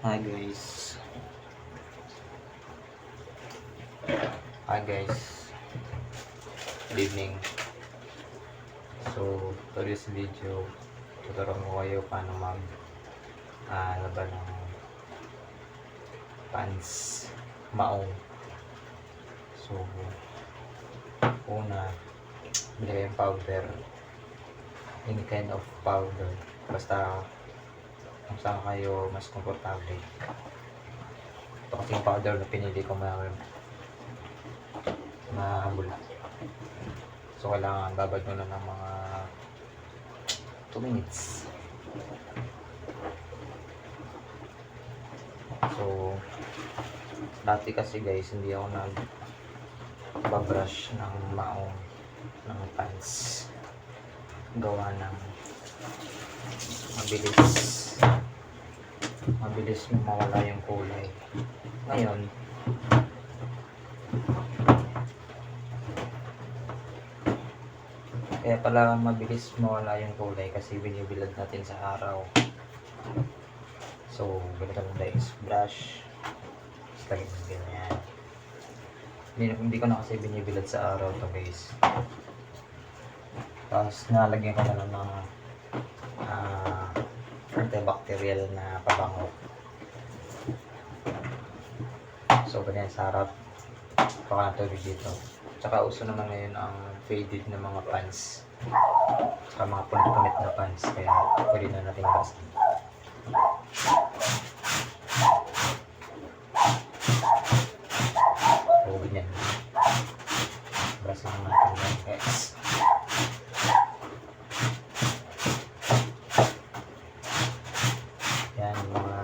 Hi guys. Hi guys. Good evening. So, for this video, tuturuan ko kayo paano laban ng pants maong. So, una, bili kayong powder. Any kind of powder. Basta kung saan kayo mas komportable. Ito kasi yung powder na pinili ko mahambula. So, kailangan babad mo na ng mga 2 minutes. So, dati kasi guys, hindi ako nag-brush ng maong ng pants. Gawa ng mabilis mawala yung kulay. Ngayon, kaya pala mabilis mawala yung kulay kasi binibilad natin sa araw. So, ganito lang guys, brush. Tapos lagyan ng ganyan. Hindi ko na kasi binibilad sa araw to guys. Tapos nalagyan ko na lang ng antibacterial na pabango. So, ganyan sa harap. Baka natulog dito. Tsaka uso naman ngayon ang faded na mga pants. Tsaka mga punit-punit na pants. Kaya pwede na natin basahin. So, ganyan. Basahin natin yan guys. Yan mga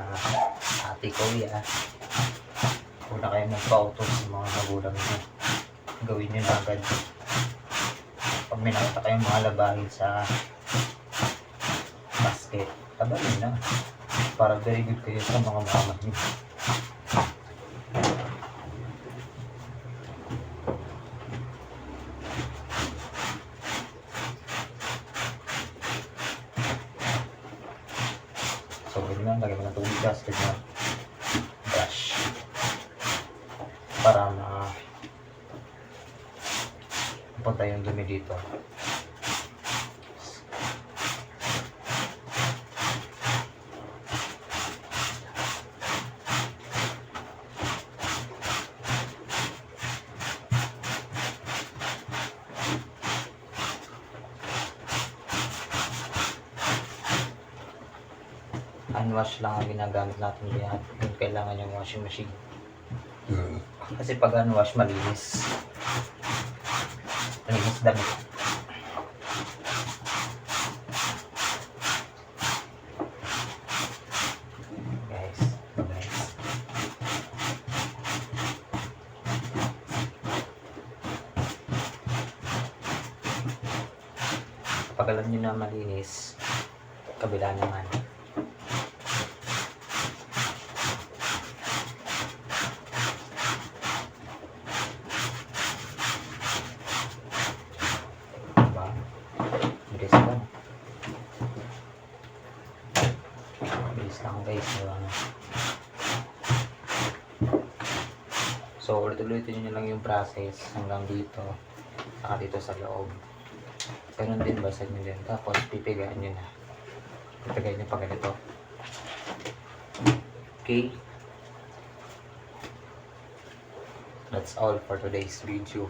ate ko ya. Kung na kayo magpa-autos sa mga magulang nyo, gawin nyo na agad. Pag may nakita kayong mga labahin sa basket, tabalin na. Para very good kayo sa mga mama nyo. So, ganyan, lagyan mo ng tubig gas, ganyan. Brush. Para punta yung dumi dito. Unwash lang ang ginagamit natin diyan. Yung kailangan yung washing machine. Kasi pag unwash, malinis. Malinis damit. Guys. Kapag alam nyo na malinis, kabila naman. Bilis lang guys, diba? So, ulit-ulitin nyo lang yung process hanggang dito, saka dito sa loob. Ganun din, basag nyo din. Tapos, pipigaan nyo na. Pipigaan nyo pa ganito. Okay? That's all for today's video.